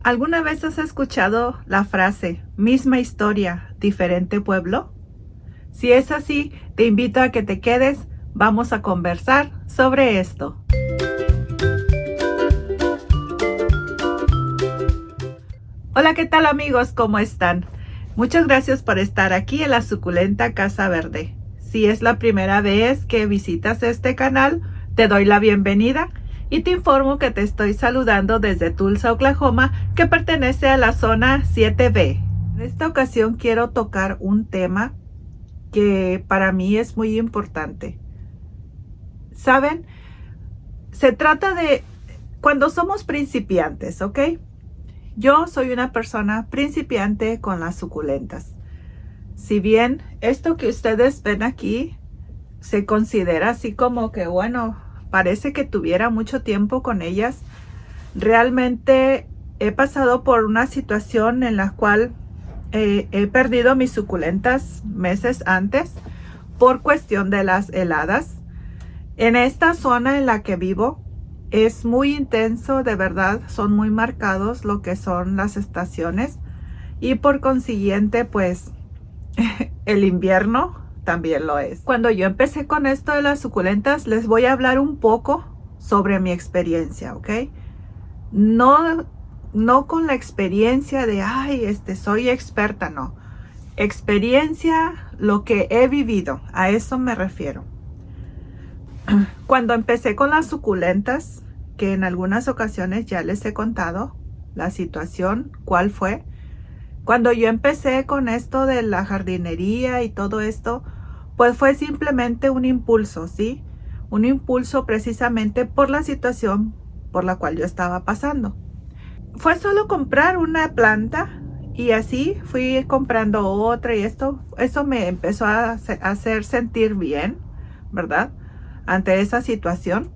¿Alguna vez has escuchado la frase, misma historia, diferente pueblo? Si es así, te invito a que te quedes. Vamos a conversar sobre esto. Hola, ¿qué tal amigos? ¿Cómo están? Muchas gracias por estar aquí en la suculenta Casa Verde. Si es la primera vez que visitas este canal, te doy la bienvenida y te informo que te estoy saludando desde Tulsa, Oklahoma, que pertenece a la zona 7B. En esta ocasión quiero tocar un tema que para mí es muy importante. ¿Saben? Se trata de cuando somos principiantes, ¿ok? Yo soy una persona principiante con las suculentas. Si bien esto que ustedes ven aquí se considera así como que, bueno, parece que tuviera mucho tiempo con ellas, realmente he pasado por una situación en la cual he perdido mis suculentas meses antes por cuestión de las heladas. En esta zona en la que vivo es muy intenso, de verdad, son muy marcados lo que son las estaciones y por consiguiente, pues, el invierno también lo es. Cuando yo empecé con esto de las suculentas, les voy a hablar un poco sobre mi experiencia, ¿ok? No con la experiencia de, soy experta, no. Experiencia, lo que he vivido, a eso me refiero. Cuando empecé con las suculentas, que en algunas ocasiones ya les he contado la situación, cuál fue. Cuando yo empecé con esto de la jardinería y todo esto, pues fue simplemente un impulso, ¿sí? Un impulso precisamente por la situación por la cual yo estaba pasando. Fue solo comprar una planta y así fui comprando otra y eso me empezó a hacer sentir bien, ¿verdad? Ante esa situación.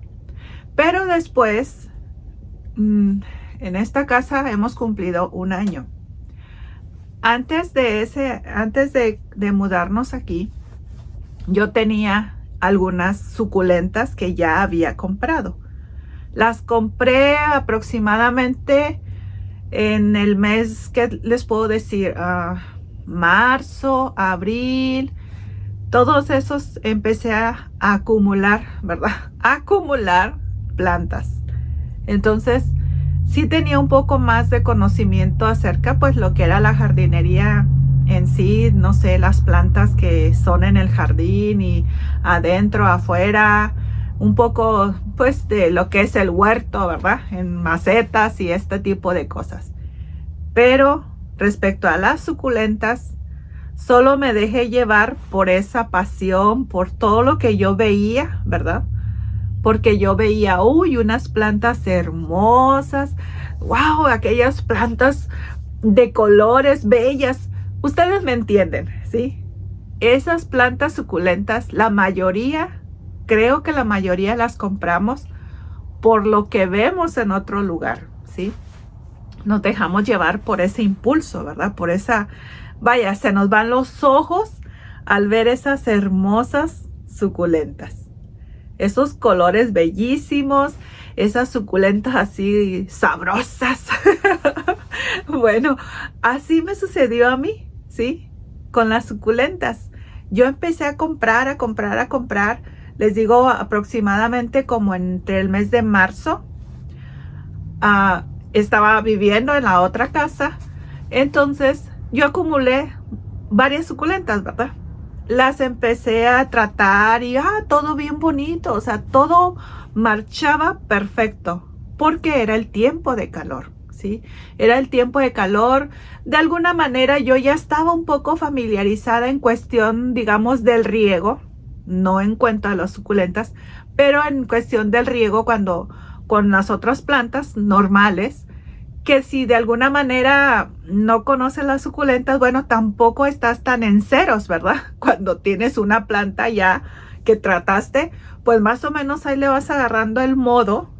Pero después, en esta casa hemos cumplido un año. Antes de mudarnos aquí, yo tenía algunas suculentas que ya había comprado. Las compré aproximadamente en el mes, que les puedo decir, marzo, abril. Todos esos empecé a acumular, ¿verdad? A acumular plantas. Entonces, sí tenía un poco más de conocimiento acerca, pues, lo que era la jardinería en sí, no sé, las plantas que son en el jardín y adentro, afuera, un poco, pues, de lo que es el huerto, ¿verdad? En macetas y este tipo de cosas. Pero respecto a las suculentas, solo me dejé llevar por esa pasión, por todo lo que yo veía, ¿verdad? Porque yo veía, unas plantas hermosas, wow, aquellas plantas de colores bellas. Ustedes me entienden, ¿sí? Esas plantas suculentas, la mayoría, creo que la mayoría las compramos por lo que vemos en otro lugar, ¿sí? Nos dejamos llevar por ese impulso, ¿verdad? Por esa, vaya, se nos van los ojos al ver esas hermosas suculentas. Esos colores bellísimos, esas suculentas así sabrosas. Bueno, así me sucedió a mí, ¿sí? Con las suculentas. Yo empecé a comprar. Les digo, aproximadamente como entre el mes de marzo. Estaba viviendo en la otra casa. Entonces, yo acumulé varias suculentas, ¿verdad? Las empecé a tratar y todo bien bonito, o sea, todo marchaba perfecto, porque era el tiempo de calor, ¿sí? Era el tiempo de calor. De alguna manera yo ya estaba un poco familiarizada en cuestión, digamos, del riego, no en cuanto a las suculentas, pero en cuestión del riego cuando con las otras plantas normales, que si de alguna manera no conoces las suculentas, bueno, tampoco estás tan en ceros, ¿verdad? Cuando tienes una planta ya que trataste, pues más o menos ahí le vas agarrando el modo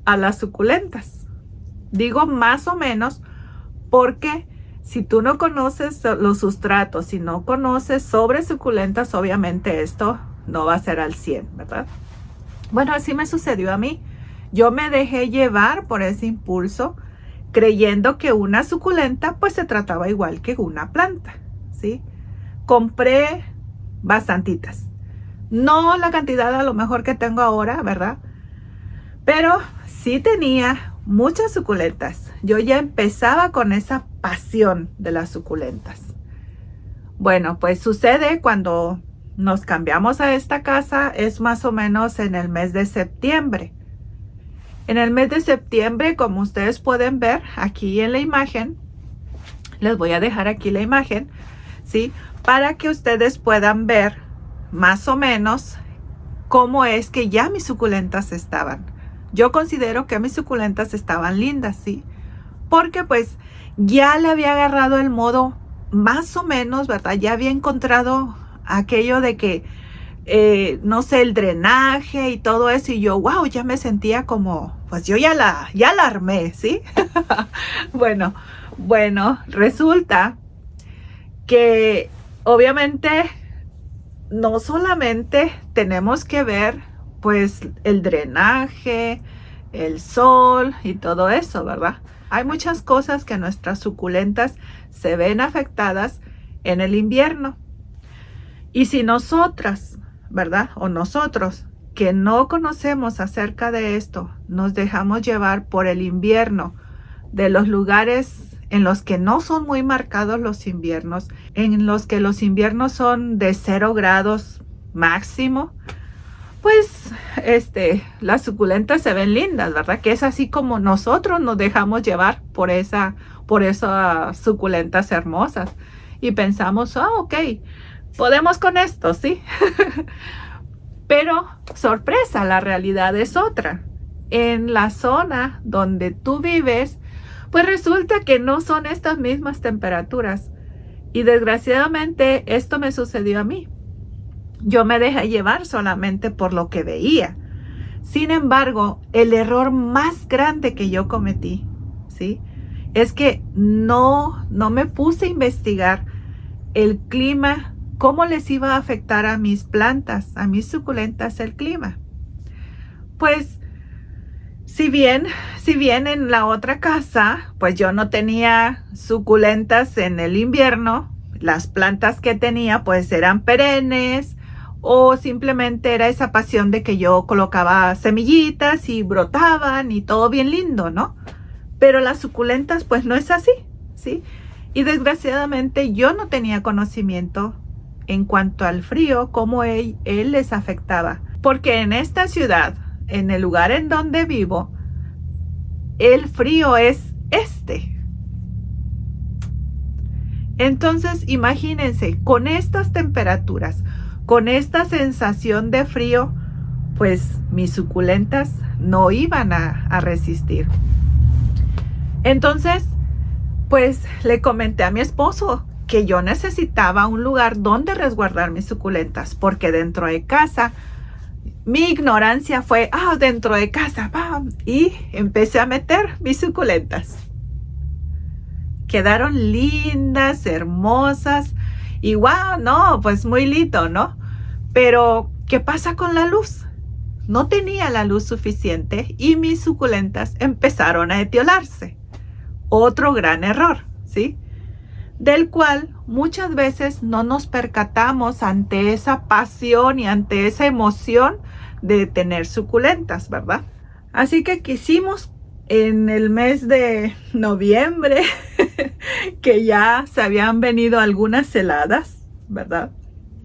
a las suculentas. Digo más o menos porque si tú no conoces los sustratos, si no conoces sobre suculentas, obviamente esto no va a ser al 100, ¿verdad? Bueno, así me sucedió a mí. Yo me dejé llevar por ese impulso. creyendo que una suculenta pues se trataba igual que una planta, ¿sí? Compré bastantitas. No la cantidad a lo mejor que tengo ahora, ¿verdad? Pero sí tenía muchas suculentas. Yo ya empezaba con esa pasión de las suculentas. Bueno, pues sucede cuando nos cambiamos a esta casa, es más o menos en el mes de septiembre. En el mes de septiembre, como ustedes pueden ver aquí en la imagen, les voy a dejar aquí la imagen, ¿sí? Para que ustedes puedan ver más o menos cómo es que ya mis suculentas estaban. Yo considero que mis suculentas estaban lindas, ¿sí? Porque pues ya le había agarrado el modo más o menos, ¿verdad? Ya había encontrado aquello de que, no sé, el drenaje y todo eso. Y yo, wow, ya me sentía como, pues yo ya la armé, ¿sí? Bueno, resulta que obviamente no solamente tenemos que ver pues el drenaje, el sol y todo eso, ¿verdad? Hay muchas cosas que nuestras suculentas se ven afectadas en el invierno. Y si nosotras, ¿verdad? O nosotros que no conocemos acerca de esto, nos dejamos llevar por el invierno de los lugares en los que no son muy marcados los inviernos, en los que los inviernos son de 0 grados máximo, pues las suculentas se ven lindas, ¿verdad? Que es así como nosotros nos dejamos llevar por esas suculentas hermosas y pensamos, ok, podemos con esto, ¿sí? Pero sorpresa, la realidad es otra. En la zona donde tú vives, pues resulta que no son estas mismas temperaturas. Y desgraciadamente esto me sucedió a mí. Yo me dejé llevar solamente por lo que veía. Sin embargo, el error más grande que yo cometí, ¿sí? Es que no me puse a investigar el clima, cómo les iba a afectar a mis plantas, a mis suculentas el clima. Pues si bien en la otra casa, pues yo no tenía suculentas en el invierno, las plantas que tenía pues eran perennes o simplemente era esa pasión de que yo colocaba semillitas y brotaban y todo bien lindo, ¿no? Pero las suculentas pues no es así, ¿sí? Y desgraciadamente yo no tenía conocimiento en cuanto al frío, cómo él les afectaba. Porque en esta ciudad, en el lugar en donde vivo, el frío es Entonces, imagínense, con estas temperaturas, con esta sensación de frío, pues mis suculentas no iban a resistir. Entonces, pues le comenté a mi esposo que yo necesitaba un lugar donde resguardar mis suculentas, porque dentro de casa, mi ignorancia fue, dentro de casa, ¡pam! Y empecé a meter mis suculentas. Quedaron lindas, hermosas, y wow, no, pues muy lindo, ¿no? Pero, ¿qué pasa con la luz? No tenía la luz suficiente y mis suculentas empezaron a etiolarse. Otro gran error, ¿sí? Del cual muchas veces no nos percatamos ante esa pasión y ante esa emoción de tener suculentas, ¿verdad? Así que quisimos en el mes de noviembre, que ya se habían venido algunas heladas, ¿verdad?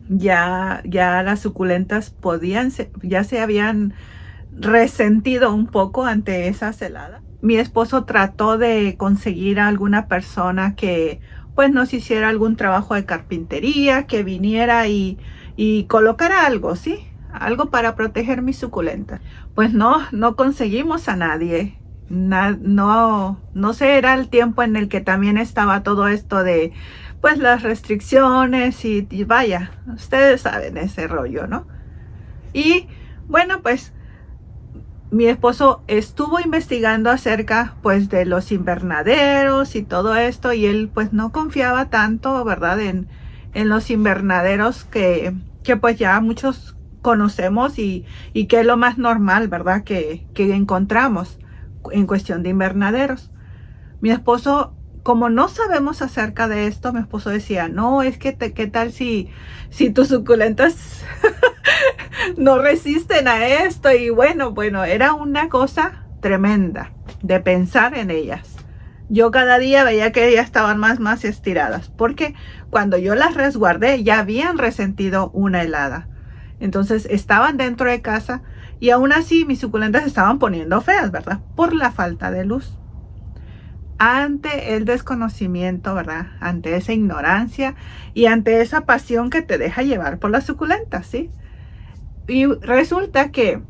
Ya las suculentas ya se habían resentido un poco ante esas heladas. Mi esposo trató de conseguir a alguna persona que pues nos hiciera algún trabajo de carpintería, que viniera y colocara algo, ¿sí? Algo para proteger mis suculentas. Pues no conseguimos a nadie. No sé, era el tiempo en el que también estaba todo esto de pues las restricciones y vaya, ustedes saben ese rollo, ¿no? Y bueno, pues mi esposo estuvo investigando acerca pues de los invernaderos y todo esto y él pues no confiaba tanto, ¿verdad? En los invernaderos que pues ya muchos conocemos y que es lo más normal, ¿verdad? Que encontramos en cuestión de invernaderos. Mi esposo, como no sabemos acerca de esto, mi esposo decía, no, es que ¿qué tal si tus suculentas no resisten a esto? Y bueno, era una cosa tremenda de pensar en ellas. Yo cada día veía que ellas estaban más estiradas, porque cuando yo las resguardé ya habían resentido una helada. Entonces estaban dentro de casa y aún así mis suculentas estaban poniendo feas, ¿verdad? Por la falta de luz. Ante el desconocimiento, ¿verdad? Ante esa ignorancia y ante esa pasión que te deja llevar por las suculentas, ¿sí? Y resulta que,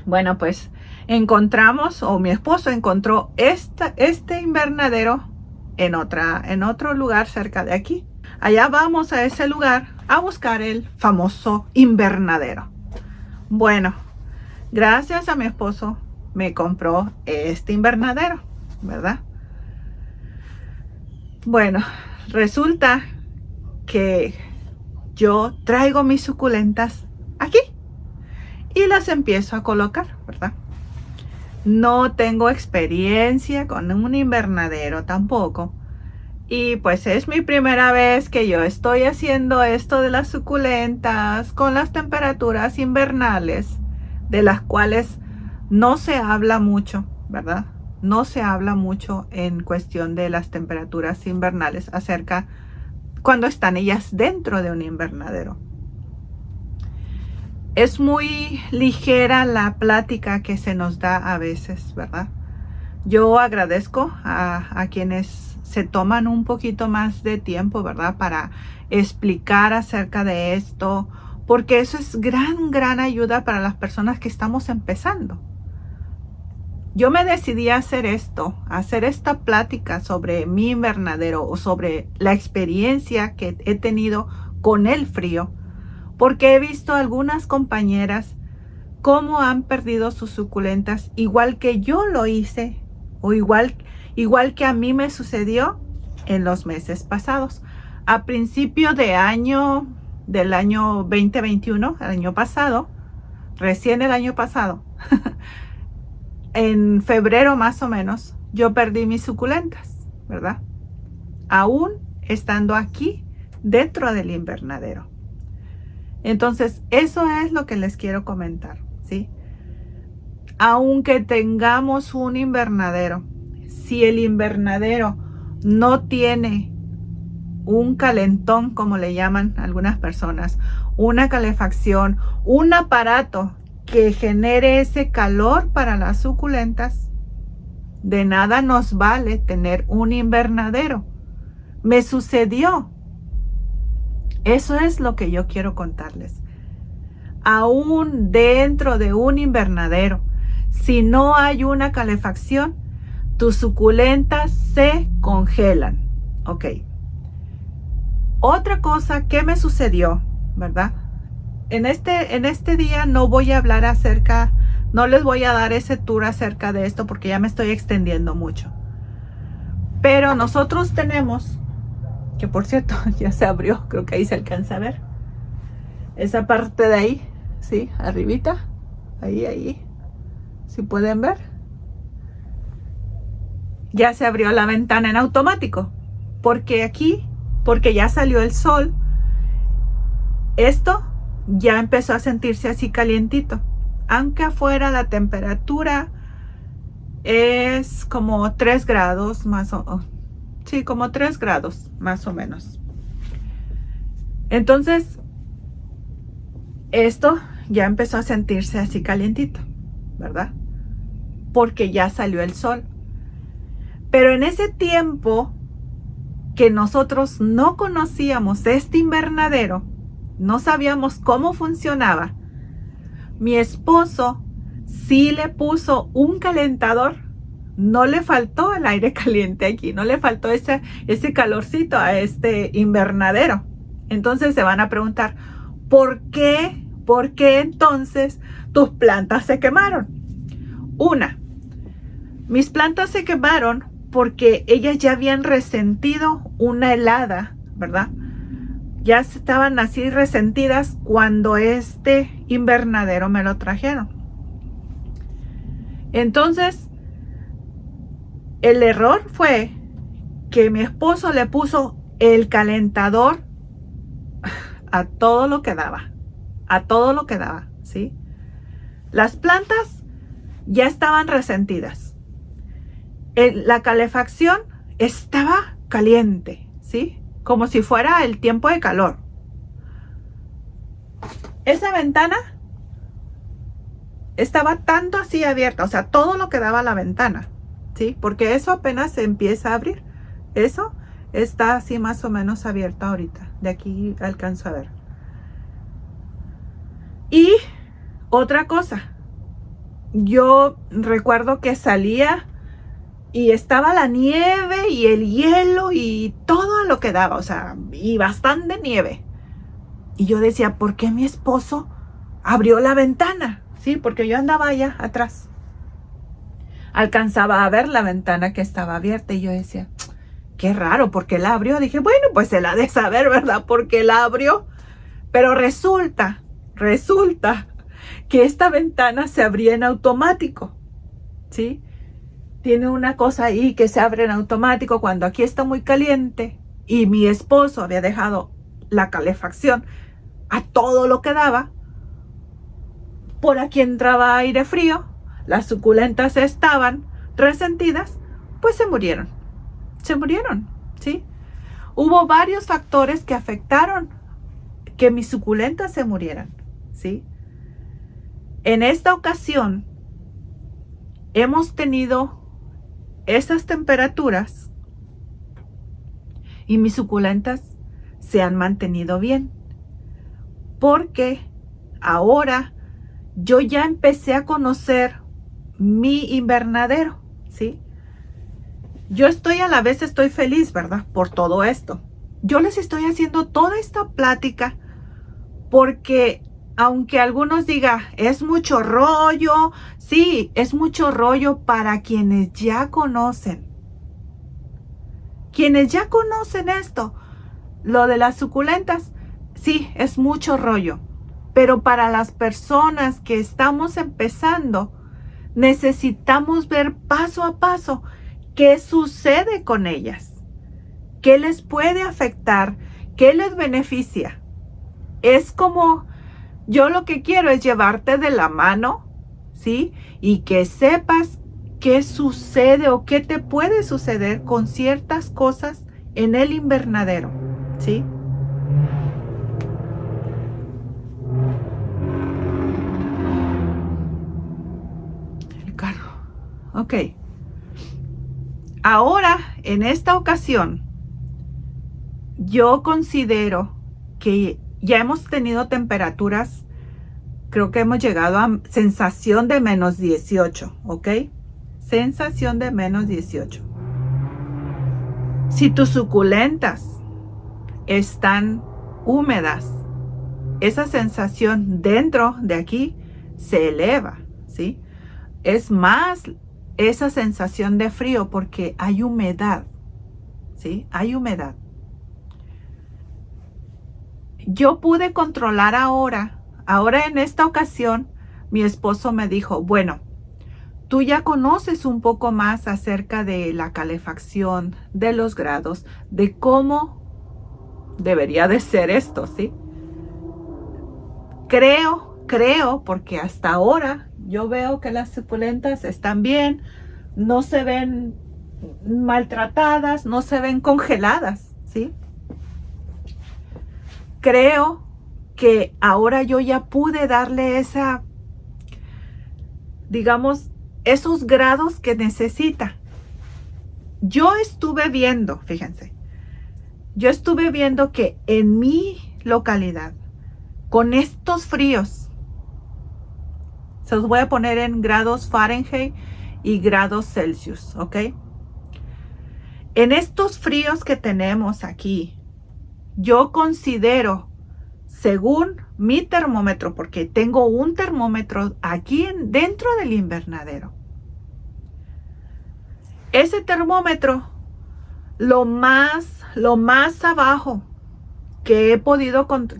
bueno, pues encontramos, o mi esposo encontró este invernadero en otro lugar cerca de aquí. Allá vamos a ese lugar a buscar el famoso invernadero. Bueno, gracias a mi esposo me compró este invernadero, ¿verdad? Bueno, resulta que yo traigo mis suculentas aquí y las empiezo a colocar, ¿verdad? No tengo experiencia con un invernadero tampoco. Y pues es mi primera vez que yo estoy haciendo esto de las suculentas con las temperaturas invernales, de las cuales no se habla mucho, ¿verdad? No se habla mucho en cuestión de las temperaturas invernales acerca cuando están ellas dentro de un invernadero. Es muy ligera la plática que se nos da a veces, ¿verdad? Yo agradezco a quienes se toman un poquito más de tiempo, ¿verdad? Para explicar acerca de esto, porque eso es gran ayuda para las personas que estamos empezando. Yo me decidí a hacer esta plática sobre mi invernadero o sobre la experiencia que he tenido con el frío, porque he visto algunas compañeras cómo han perdido sus suculentas, igual que yo lo hice, o igual que a mí me sucedió en los meses pasados. A principio del año 2021, el año pasado, recién el año pasado, en febrero más o menos, yo perdí mis suculentas, ¿verdad? Aún estando aquí dentro del invernadero. Entonces, eso es lo que les quiero comentar, ¿sí? Aunque tengamos un invernadero, si el invernadero no tiene un calentón, como le llaman algunas personas, una calefacción, un aparato que genere ese calor para las suculentas, de nada nos vale tener un invernadero. Me sucedió. Eso es lo que yo quiero contarles. Aún dentro de un invernadero, si no hay una calefacción, tus suculentas se congelan. Ok. Otra cosa que me sucedió, ¿verdad? En este día no voy a hablar no les voy a dar ese tour acerca de esto porque ya me estoy extendiendo mucho. Pero nosotros tenemos, que por cierto ya se abrió, creo que ahí se alcanza a ver. Esa parte de ahí, ¿sí? Arribita, ahí. ¿Sí pueden ver? Ya se abrió la ventana en automático. Porque ya salió el sol, esto ya empezó a sentirse así calientito. Aunque afuera la temperatura es como 3 grados como 3 grados más o menos. Entonces, esto ya empezó a sentirse así calientito, ¿verdad? Porque ya salió el sol. Pero en ese tiempo que nosotros no conocíamos este invernadero, no sabíamos cómo funcionaba, mi esposo sí le puso un calentador. No le faltó el aire caliente aquí, no le faltó ese calorcito a este invernadero. Entonces se van a preguntar, ¿por qué entonces tus plantas se quemaron? Mis plantas se quemaron porque ellas ya habían resentido una helada, ¿verdad? Ya estaban así resentidas cuando este invernadero me lo trajeron. Entonces, El error fue que mi esposo le puso el calentador a todo lo que daba, ¿sí? Las plantas ya estaban resentidas. La calefacción estaba caliente, ¿sí? Como si fuera el tiempo de calor. Esa ventana estaba tanto así abierta, o sea, todo lo que daba a la ventana, ¿sí? Porque eso apenas se empieza a abrir. Eso está así más o menos abierto ahorita. De aquí alcanzo a ver. Y otra cosa, yo recuerdo que salía y estaba la nieve y el hielo y todo lo que daba, o sea, y bastante nieve. Y yo decía, ¿por qué mi esposo abrió la ventana? Sí, porque yo andaba allá atrás. Alcanzaba a ver la ventana que estaba abierta y yo decía, qué raro, ¿por qué la abrió? Dije, bueno, pues se la ha de saber, ¿verdad? ¿Por qué la abrió? Pero resulta que esta ventana se abría en automático, ¿sí? Tiene una cosa ahí que se abre en automático cuando aquí está muy caliente y mi esposo había dejado la calefacción a todo lo que daba. Por aquí entraba aire frío, las suculentas estaban resentidas, pues se murieron, ¿sí? Hubo varios factores que afectaron que mis suculentas se murieran, ¿sí? En esta ocasión hemos tenido esas temperaturas y mis suculentas se han mantenido bien, porque ahora yo ya empecé a conocer mi invernadero, ¿sí? Yo a la vez estoy feliz, ¿verdad? Por todo esto. Yo les estoy haciendo toda esta plática porque aunque algunos digan, es mucho rollo, sí, es mucho rollo para quienes ya conocen. Quienes ya conocen esto, lo de las suculentas, sí, es mucho rollo. Pero para las personas que estamos empezando, necesitamos ver paso a paso qué sucede con ellas, qué les puede afectar, qué les beneficia. Es como, yo lo que quiero es llevarte de la mano, ¿sí? Y que sepas qué sucede o qué te puede suceder con ciertas cosas en el invernadero, ¿sí? El carro. Ok. Ahora, en esta ocasión, yo considero que ya hemos tenido temperaturas, creo que hemos llegado a sensación de menos 18, ¿ok? Sensación de menos 18. Si tus suculentas están húmedas, esa sensación dentro de aquí se eleva, ¿sí? Es más esa sensación de frío porque hay humedad, ¿sí? Hay humedad. Yo pude controlar ahora en esta ocasión, mi esposo me dijo, bueno, tú ya conoces un poco más acerca de la calefacción, de los grados, de cómo debería de ser esto, ¿sí? Creo, porque hasta ahora yo veo que las suculentas están bien, no se ven maltratadas, no se ven congeladas, ¿sí? Creo que ahora yo ya pude darle digamos, esos grados que necesita. Yo estuve viendo, fíjense, que en mi localidad, con estos fríos, se los voy a poner en grados Fahrenheit y grados Celsius, ¿ok? En estos fríos que tenemos aquí, yo considero, según mi termómetro, porque tengo un termómetro aquí dentro del invernadero, ese termómetro, lo más abajo que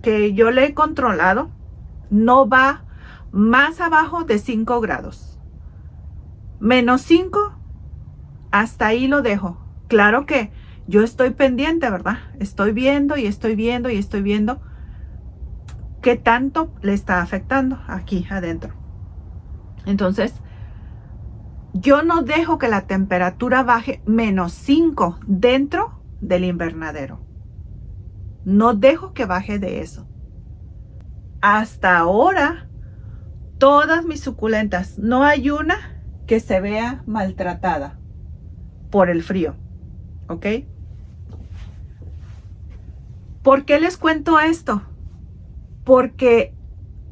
que yo le he controlado, no va más abajo de 5 grados. Menos 5 hasta ahí lo dejo. Claro que yo estoy pendiente, ¿verdad? Estoy viendo y estoy viendo y estoy viendo qué tanto le está afectando aquí adentro. Entonces, yo no dejo que la temperatura baje -5 dentro del invernadero. No dejo que baje de eso. Hasta ahora, todas mis suculentas, no hay una que se vea maltratada por el frío. ¿Ok? ¿Por qué les cuento esto? Porque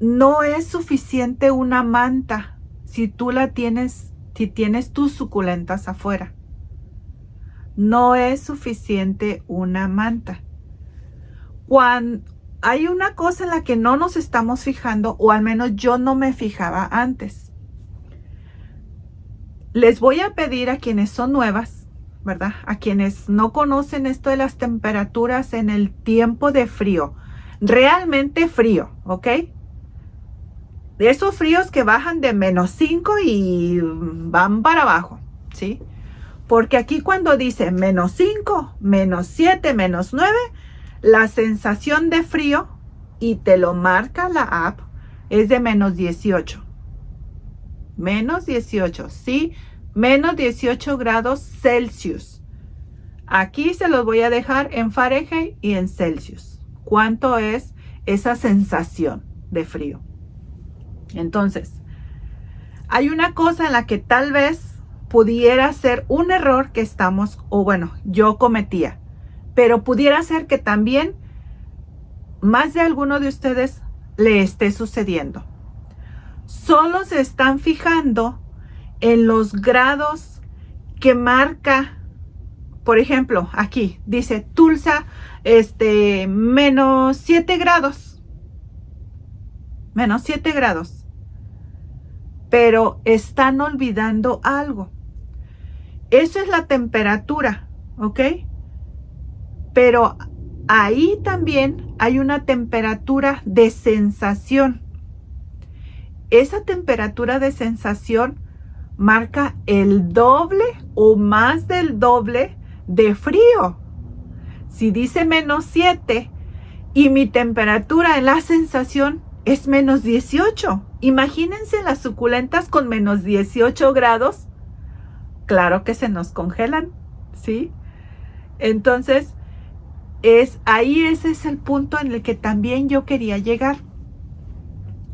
no es suficiente una manta si tú la tienes, si tienes tus suculentas afuera. No es suficiente una manta. Cuando hay una cosa en la que no nos estamos fijando, o al menos yo no me fijaba antes. Les voy a pedir a quienes son nuevas, ¿verdad? A quienes no conocen esto de las temperaturas en el tiempo de frío. Realmente frío, ¿ok? De esos fríos que bajan de -5 y van para abajo, ¿sí? Porque aquí cuando dice -5, -7, -9, la sensación de frío, y te lo marca la app, es de -18. -18, sí, -18 grados Celsius. Aquí se los voy a dejar en Fahrenheit y en Celsius. ¿Cuánto es esa sensación de frío? Entonces, hay una cosa en la que tal vez pudiera ser un error que estamos, o bueno, yo cometía, pero pudiera ser que también más de alguno de ustedes le esté sucediendo. Solo se están fijando en los grados que marca, por ejemplo, aquí dice Tulsa, -7 grados. -7 grados. Pero están olvidando algo. Eso es la temperatura, ¿ok? Pero ahí también hay una temperatura de sensación. Esa temperatura de sensación marca el doble o más del doble de frío. Si dice -7 y mi temperatura en la sensación es -18. Imagínense las suculentas con -18 grados. Claro que se nos congelan, ¿sí? Entonces, ese es el punto en el que también yo quería llegar.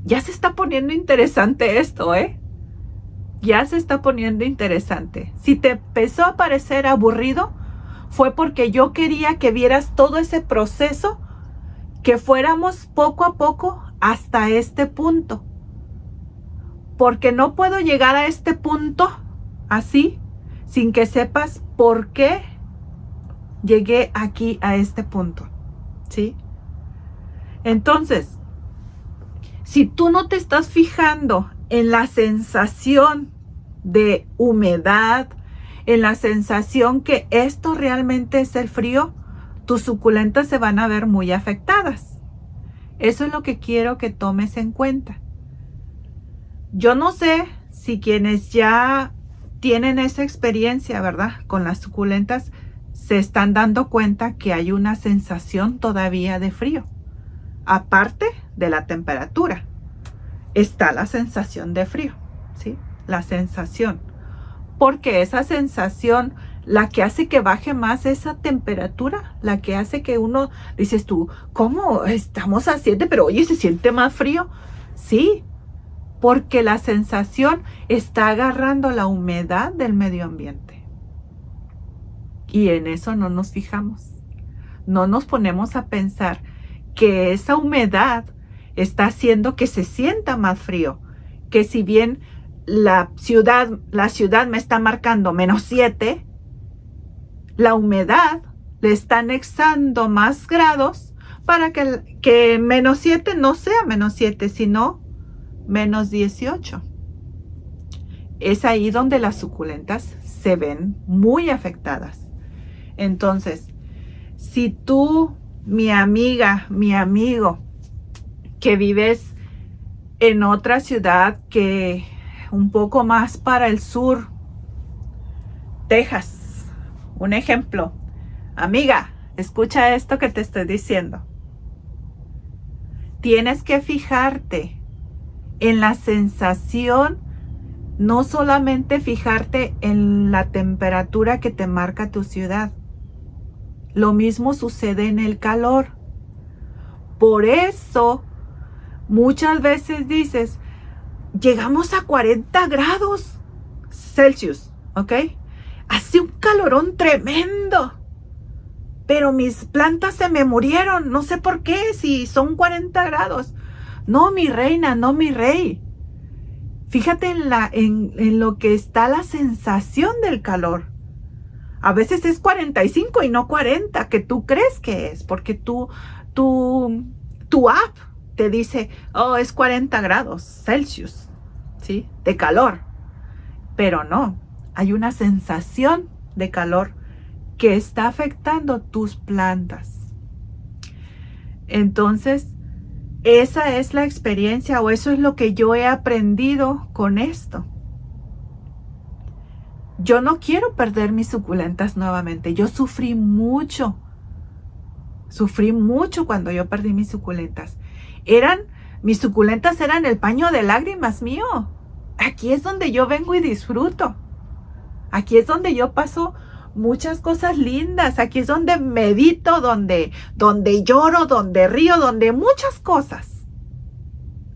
Ya se está poniendo interesante esto, ¿eh? Ya se está poniendo interesante. Si te empezó a parecer aburrido, fue porque yo quería que vieras todo ese proceso, que fuéramos poco a poco hasta este punto. Porque no puedo llegar a este punto así, sin que sepas por qué llegué aquí a este punto, ¿sí? Entonces, si tú no te estás fijando en la sensación de humedad, en la sensación que esto realmente es el frío, tus suculentas se van a ver muy afectadas. Eso es lo que quiero que tomes en cuenta. Yo no sé si quienes ya tienen esa experiencia, ¿verdad? Con las suculentas, se están dando cuenta que hay una sensación todavía de frío. Aparte de la temperatura, está la sensación de frío, ¿sí? La sensación. Porque esa sensación, la que hace que baje más esa temperatura, la que hace que uno, dices tú, ¿cómo? Estamos a 7, pero oye, ¿se siente más frío? Sí, porque la sensación está agarrando la humedad del medio ambiente. Y en eso no nos fijamos. No nos ponemos a pensar que esa humedad está haciendo que se sienta más frío. Que si bien la ciudad me está marcando -7, la humedad le está anexando más grados para que -7 no sea -7, sino -18. Es ahí donde las suculentas se ven muy afectadas. Entonces, si tú, mi amiga, mi amigo, que vives en otra ciudad que un poco más para el sur, Texas. Un ejemplo. Amiga, escucha esto que te estoy diciendo. Tienes que fijarte en la sensación, no solamente fijarte en la temperatura que te marca tu ciudad. Lo mismo sucede en el calor. Por eso, muchas veces dices, llegamos a 40 grados Celsius, ¿ok? Hace un calorón tremendo. Pero mis plantas se me murieron. No sé por qué, si son 40 grados. No, mi reina, no, mi rey. Fíjate en lo que está la sensación del calor. A veces es 45 y no 40, que tú crees que es, porque tu app te dice, oh, es 40 grados Celsius, ¿sí? De calor. Pero no, hay una sensación de calor que está afectando tus plantas. Entonces, esa es la experiencia, o eso es lo que yo he aprendido con esto. Yo no quiero perder mis suculentas nuevamente. Yo sufrí mucho cuando yo perdí mis suculentas. Mis suculentas eran el paño de lágrimas mío. Aquí es donde yo vengo y disfruto. Aquí es donde yo paso muchas cosas lindas. Aquí es donde medito, donde lloro, donde río, donde muchas cosas.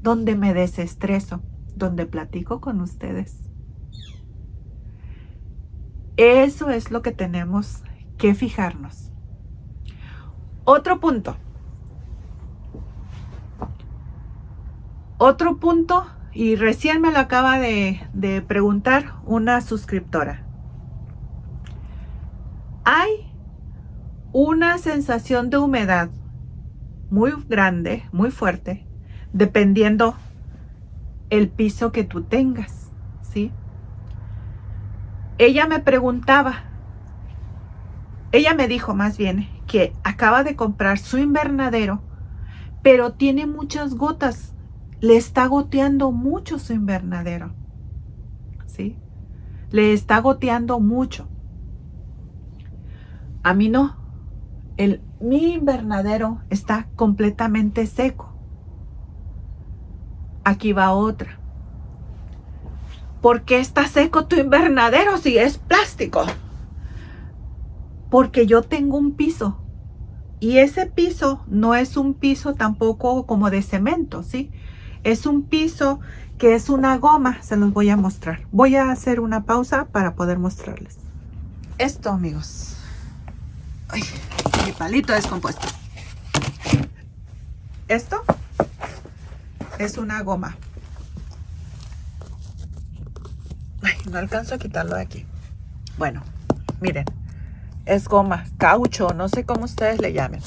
Donde me desestreso, donde platico con ustedes. Eso es lo que tenemos que fijarnos. Otro punto, y recién me lo acaba de preguntar una suscriptora. Hay una sensación de humedad muy grande, muy fuerte, dependiendo el piso que tú tengas, ¿sí? Ella me dijo más bien que acaba de comprar su invernadero, pero tiene muchas gotas. Le está goteando mucho su invernadero, ¿sí? Le está goteando mucho. A mí no. Mi invernadero está completamente seco. Aquí va otra. ¿Por qué está seco tu invernadero si es plástico? Porque yo tengo un piso. Y ese piso no es un piso tampoco como de cemento, ¿sí? Es un piso que es una goma. Se los voy a mostrar. Voy a hacer una pausa para poder mostrarles. Esto, amigos. Ay, mi palito descompuesto. Esto es una goma. Ay, no alcanzo a quitarlo de aquí. Bueno, miren. Es goma, caucho, no sé cómo ustedes le llamen.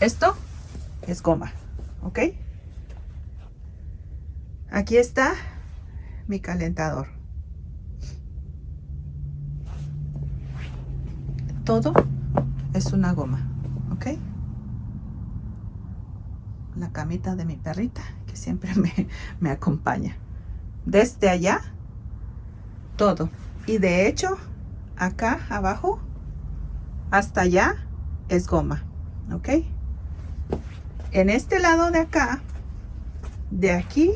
Esto es goma, ¿ok? Aquí está mi calentador. Todo es una goma, ¿ok? La camita de mi perrita que siempre me acompaña. Desde allá, todo. Y de hecho, acá abajo, hasta allá es goma, ¿ok? En este lado de acá, de aquí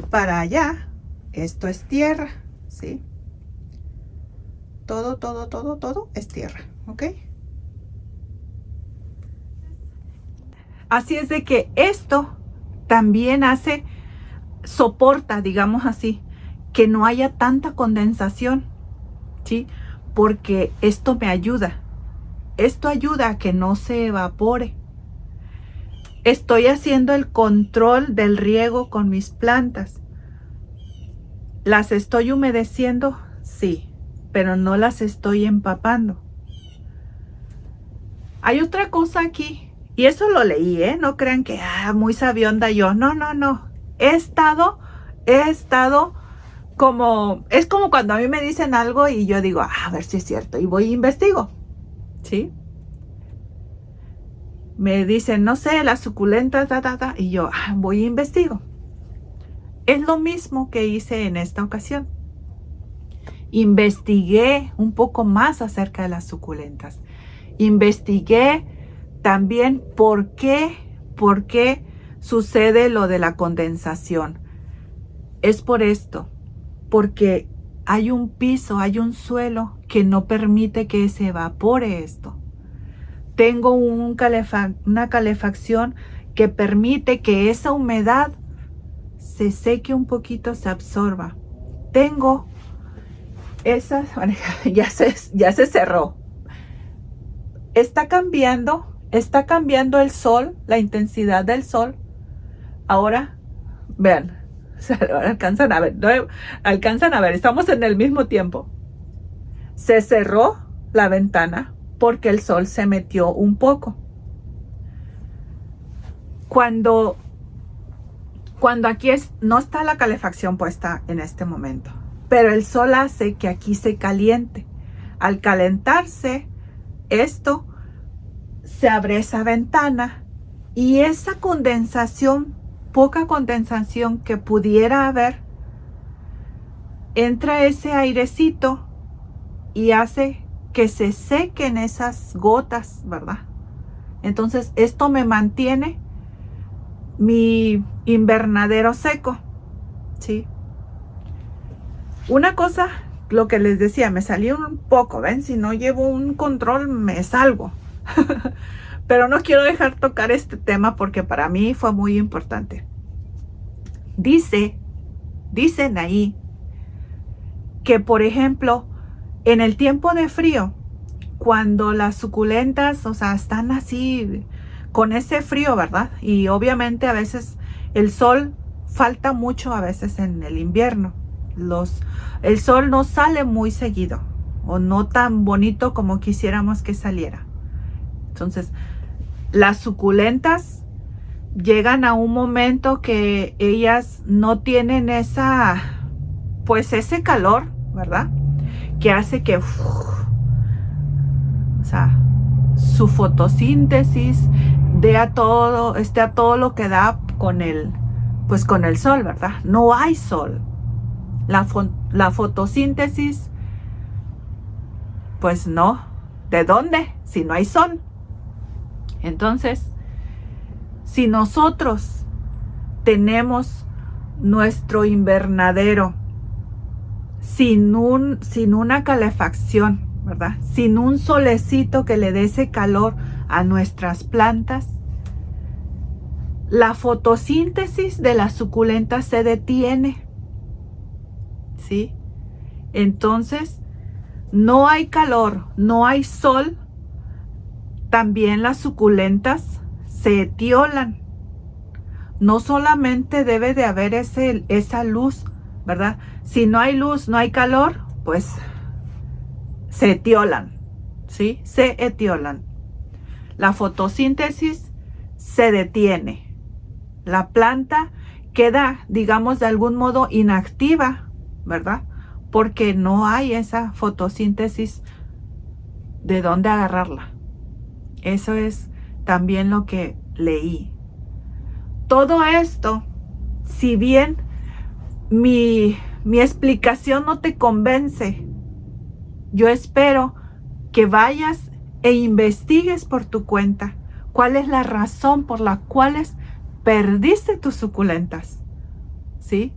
para allá, esto es tierra, ¿sí? Todo es tierra, ¿ok? Así es de que esto también soporta, digamos así, que no haya tanta condensación, ¿sí? Porque esto me ayuda. Esto ayuda a que no se evapore. Estoy haciendo el control del riego con mis plantas. ¿Las estoy humedeciendo? Sí, pero no las estoy empapando. Hay otra cosa aquí, y eso lo leí, ¿eh? No crean que, muy sabionda yo. No. He estado es como cuando a mí me dicen algo y yo digo, a ver si es cierto, y voy e investigo, ¿sí? Me dicen, no sé, las suculentas, y yo voy e investigo. Es lo mismo que hice en esta ocasión. investigué un poco más acerca de las suculentas. Investigué también por qué sucede lo de la condensación. Es por esto, porque hay un piso, hay un suelo que no permite que se evapore esto. Tengo una calefacción que permite que esa humedad se seque un poquito, se absorba. Tengo esas, ya se cerró. Está cambiando el sol, la intensidad del sol. Ahora, vean, alcanzan a ver, no alcanzan a ver, estamos en el mismo tiempo. Se cerró la ventana porque el sol se metió un poco. Cuando aquí no está la calefacción puesta en este momento, pero el sol hace que aquí se caliente. Al calentarse esto, se abre esa ventana y esa condensación, poca condensación que pudiera haber, entra ese airecito y hace que se sequen esas gotas, ¿verdad? Entonces esto me mantiene mi invernadero seco, ¿sí? Una cosa, lo que les decía, me salió un poco, ¿ven? Si no llevo un control me salgo. Pero no quiero dejar tocar este tema porque para mí fue muy importante. Dicen ahí que, por ejemplo, en el tiempo de frío, cuando las suculentas, o sea, están así con ese frío, ¿verdad? Y obviamente a veces el sol falta mucho a veces en el invierno. El sol no sale muy seguido o no tan bonito como quisiéramos que saliera. Entonces, las suculentas llegan a un momento que ellas no tienen ese calor, ¿verdad? Que hace que, o sea, su fotosíntesis esté a todo lo que da con el sol, ¿verdad? No hay sol. La fotosíntesis, pues no. ¿De dónde? Si no hay sol. Entonces, si nosotros tenemos nuestro invernadero sin una calefacción, ¿verdad? Sin un solecito que le dé ese calor a nuestras plantas, la fotosíntesis de las suculentas se detiene, ¿sí? Entonces, no hay calor, no hay sol, también las suculentas se etiolan. No solamente debe de haber esa luz, ¿verdad? Si no hay luz, no hay calor, pues se etiolan, ¿sí? Se etiolan. La fotosíntesis se detiene. La planta queda, digamos, de algún modo inactiva, ¿verdad? Porque no hay esa fotosíntesis de dónde agarrarla. Eso es también lo que leí. Todo esto, si bien mi explicación no te convence, yo espero que vayas e investigues por tu cuenta cuál es la razón por la cual perdiste tus suculentas, ¿sí?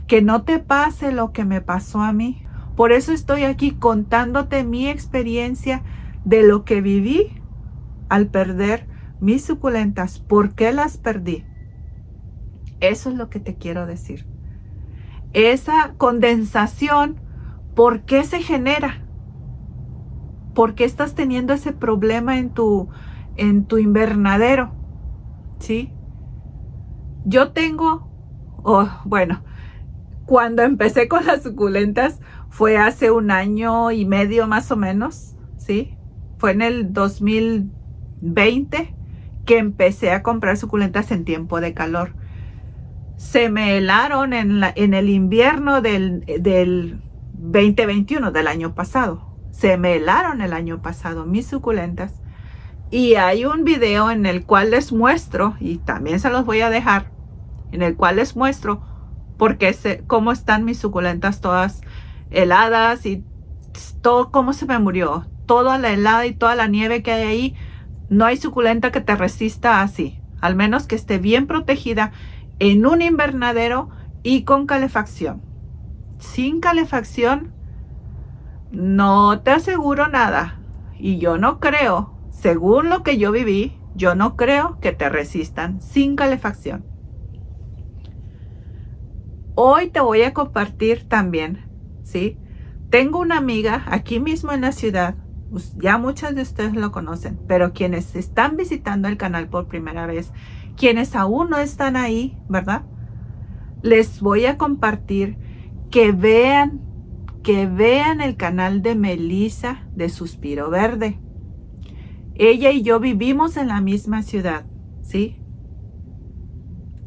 Que no te pase lo que me pasó a mí. Por eso estoy aquí contándote mi experiencia de lo que viví al perder mis suculentas. ¿Por qué las perdí? Eso es lo que te quiero decir. Esa condensación, ¿por qué se genera? ¿Por qué estás teniendo ese problema en tu invernadero? ¿Sí? Yo tengo, cuando empecé con las suculentas fue hace 1 año y medio más o menos, ¿sí? Fue en el 2020 que empecé a comprar suculentas en tiempo de calor. Se me helaron en el invierno del 2021, del año pasado. Se me helaron el año pasado mis suculentas. Y hay un video en el cual les muestro, y también se los voy a dejar, en el cual les muestro cómo están mis suculentas todas heladas y todo cómo se me murió. Toda la helada y toda la nieve que hay ahí, no hay suculenta que te resista así. Al menos que esté bien protegida en un invernadero y con calefacción. Sin calefacción, no te aseguro nada. Y yo no creo, según lo que yo viví, yo no creo que te resistan sin calefacción. Hoy te voy a compartir también, ¿sí? Tengo una amiga aquí mismo en la ciudad, ya muchos de ustedes lo conocen, pero quienes están visitando el canal por primera vez, quienes aún no están ahí, ¿verdad? Les voy a compartir que vean el canal de Melissa de Suspiro Verde. Ella y yo vivimos en la misma ciudad, ¿sí?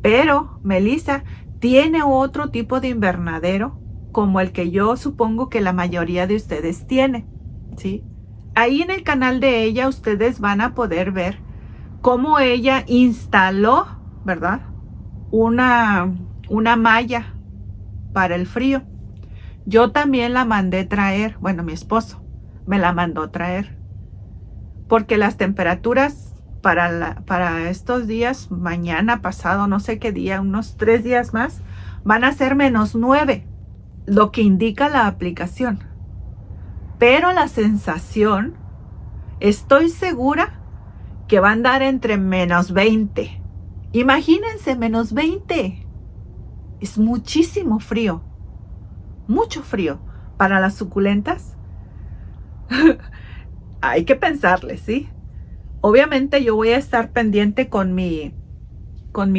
Pero Melissa tiene otro tipo de invernadero como el que yo supongo que la mayoría de ustedes tiene, ¿sí? Ahí en el canal de ella ustedes van a poder ver cómo ella instaló, ¿verdad? Una malla para el frío. Yo también la mandé traer, bueno, mi esposo me la mandó traer, porque las temperaturas para estos días, mañana, pasado, no sé qué día, unos 3 días más, van a ser -9, lo que indica la aplicación. Pero la sensación, estoy segura que va a andar entre -20. Imagínense, -20. Es muchísimo frío. Mucho frío. Para las suculentas, hay que pensarle, ¿sí? Obviamente yo voy a estar pendiente con mi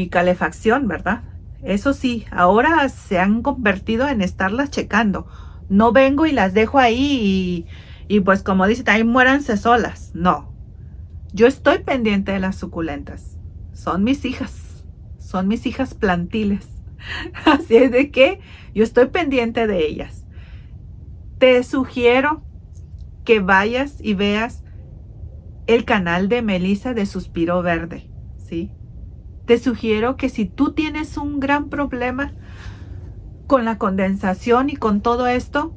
calefacción, ¿verdad? Eso sí, ahora se han convertido en estarlas checando. No vengo y las dejo ahí y pues como dicen, ahí muéranse solas. No, yo estoy pendiente de las suculentas. Son mis hijas plantiles. Así es de que yo estoy pendiente de ellas. Te sugiero que vayas y veas el canal de Melissa de Suspiro Verde, ¿sí? Te sugiero que si tú tienes un gran problema con la condensación y con todo esto,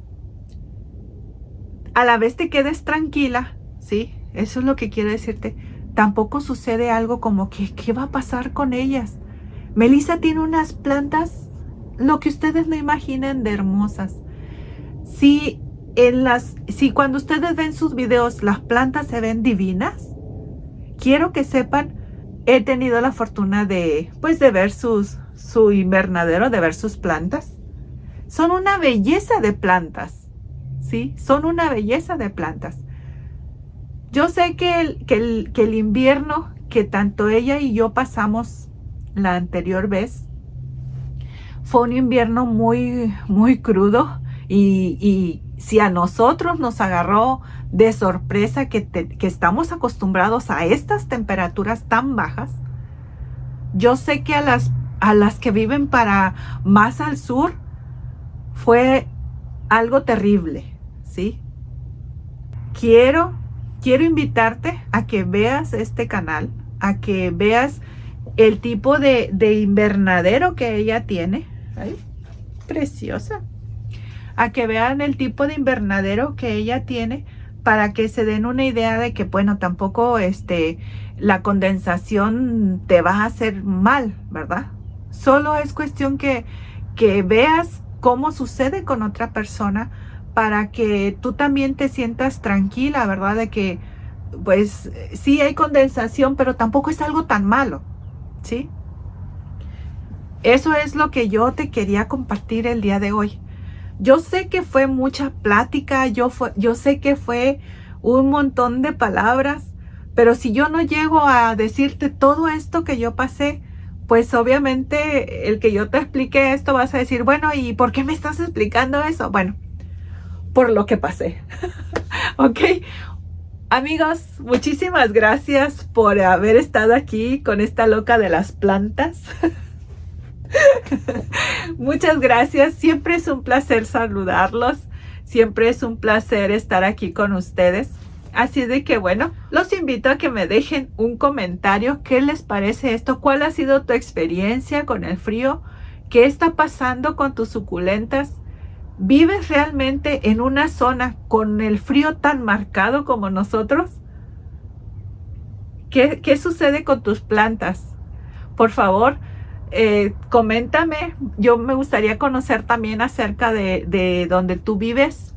a la vez te quedes tranquila, ¿sí? Eso es lo que quiero decirte. Tampoco sucede algo como que, ¿qué va a pasar con ellas? Melissa tiene unas plantas, lo que ustedes no imaginen, de hermosas. Si cuando ustedes ven sus videos, las plantas se ven divinas, quiero que sepan, he tenido la fortuna de ver su invernadero, de ver sus plantas. Son una belleza de plantas, ¿sí? Son una belleza de plantas. Yo sé que el invierno que tanto ella y yo pasamos la anterior vez fue un invierno muy, muy crudo y si a nosotros nos agarró de sorpresa que estamos acostumbrados a estas temperaturas tan bajas, yo sé que a las que viven para más al sur fue algo terrible, ¿sí? Quiero invitarte a que veas este canal, a que veas el tipo de invernadero que ella tiene. Ay, preciosa. A que vean el tipo de invernadero que ella tiene para que se den una idea de que, bueno, tampoco la condensación te va a hacer mal, ¿verdad? Solo es cuestión que veas cómo sucede con otra persona para que tú también te sientas tranquila, ¿verdad? De que, pues, sí hay condensación, pero tampoco es algo tan malo, ¿sí? Eso es lo que yo te quería compartir el día de hoy. Yo sé que fue mucha plática, yo sé que fue un montón de palabras, pero si yo no llego a decirte todo esto que yo pasé, pues obviamente el que yo te explique esto vas a decir, bueno, ¿y por qué me estás explicando eso? Bueno, por lo que pasé. ¿Ok? Amigos, muchísimas gracias por haber estado aquí con esta loca de las plantas. Muchas gracias. Siempre es un placer saludarlos. Siempre es un placer estar aquí con ustedes. Así de que bueno, los invito a que me dejen un comentario. ¿Qué les parece esto? ¿Cuál ha sido tu experiencia con el frío? ¿Qué está pasando con tus suculentas? ¿Vives realmente en una zona con el frío tan marcado como nosotros? ¿Qué sucede con tus plantas? Por favor, coméntame. Yo me gustaría conocer también acerca de donde tú vives.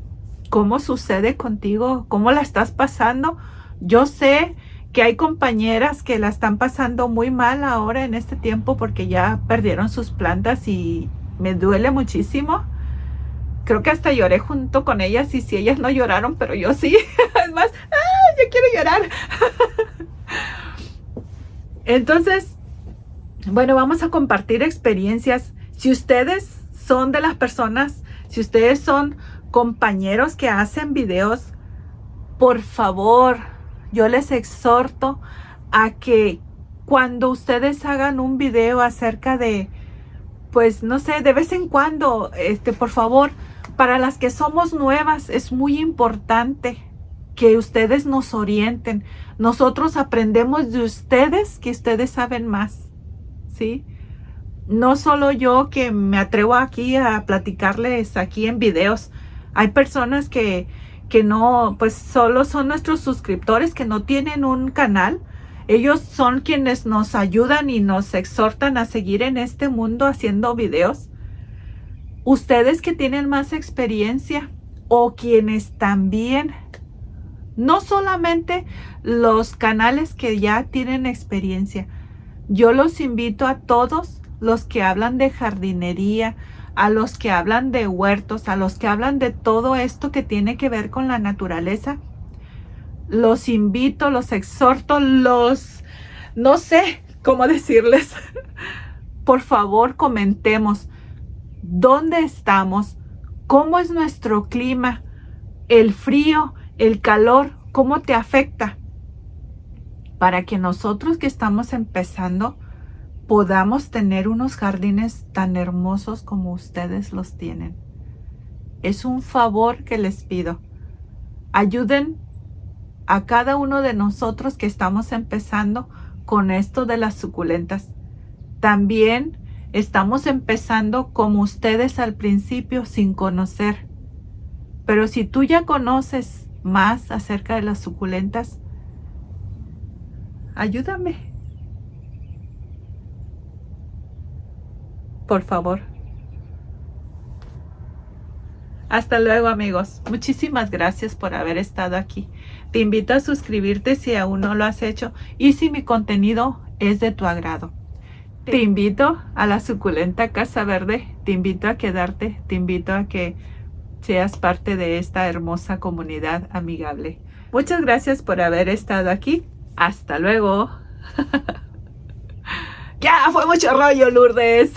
¿Cómo sucede contigo? ¿Cómo la estás pasando? Yo sé que hay compañeras que la están pasando muy mal ahora en este tiempo porque ya perdieron sus plantas y me duele muchísimo. Creo que hasta lloré junto con ellas y si ellas no lloraron, pero yo sí. Es más, ¡ay, yo quiero llorar! Entonces, bueno, vamos a compartir experiencias. Si ustedes son de las personas, si ustedes son compañeros que hacen videos, por favor, yo les exhorto a que cuando ustedes hagan un video acerca de, pues no sé, de vez en cuando, por favor, para las que somos nuevas, es muy importante que ustedes nos orienten. Nosotros aprendemos de ustedes, que ustedes saben más, ¿sí? No solo yo que me atrevo aquí a platicarles aquí en videos. Hay personas que no, pues solo son nuestros suscriptores, que no tienen un canal. Ellos son quienes nos ayudan y nos exhortan a seguir en este mundo haciendo videos. Ustedes que tienen más experiencia o quienes también, no solamente los canales que ya tienen experiencia. Yo los invito a todos los que hablan de jardinería, a los que hablan de huertos, a los que hablan de todo esto que tiene que ver con la naturaleza. Los invito, los exhorto, no sé cómo decirles. Por favor, comentemos dónde estamos, cómo es nuestro clima, el frío, el calor, cómo te afecta, para que nosotros que estamos empezando podamos tener unos jardines tan hermosos como ustedes los tienen. Es un favor que les pido. Ayuden a cada uno de nosotros que estamos empezando con esto de las suculentas. También estamos empezando como ustedes al principio sin conocer. Pero si tú ya conoces más acerca de las suculentas, ayúdame. Por favor. Hasta luego, amigos. Muchísimas gracias por haber estado aquí. Te invito a suscribirte si aún no lo has hecho y si mi contenido es de tu agrado. Te invito a la suculenta Casa Verde. Te invito a quedarte. Te invito a que seas parte de esta hermosa comunidad amigable. Muchas gracias por haber estado aquí. Hasta luego. Ya fue mucho rollo, Lourdes.